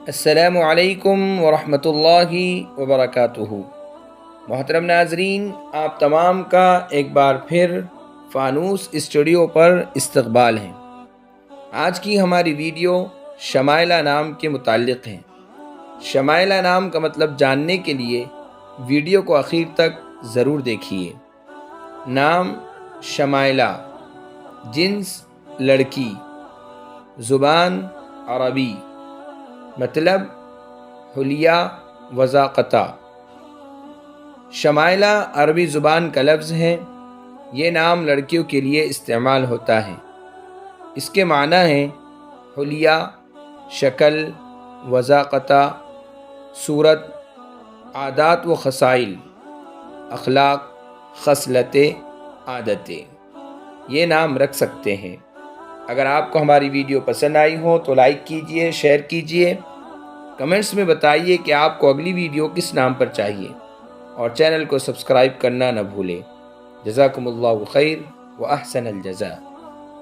السلام علیکم ورحمۃ اللہ وبرکاتہ۔ محترم ناظرین، آپ تمام کا ایک بار پھر فانوس اسٹوڈیو پر استقبال ہے۔ آج کی ہماری ویڈیو شمائلہ نام کے متعلق ہے۔ شمائلہ نام کا مطلب جاننے کے لیے ویڈیو کو آخر تک ضرور دیکھیے۔ نام شمائلہ، جنس لڑکی، زبان عربی، مطلب حلیہ وضاقتہ۔ شمائلہ عربی زبان کا لفظ ہے۔ یہ نام لڑکیوں کے لیے استعمال ہوتا ہے۔ اس کے معنی ہیں حلیہ، شکل، وضاقتہ، صورت، عادات و خصائل، اخلاق، خصلتیں، عادتیں۔ یہ نام رکھ سکتے ہیں۔ اگر آپ کو ہماری ویڈیو پسند آئی ہو تو لائک کیجئے، شیئر کیجئے، کمنٹس میں بتائیے کہ آپ کو اگلی ویڈیو کس نام پر چاہیے، اور چینل کو سبسکرائب کرنا نہ بھولیں۔ جزاکم اللہ خیر و احسن الجزاء۔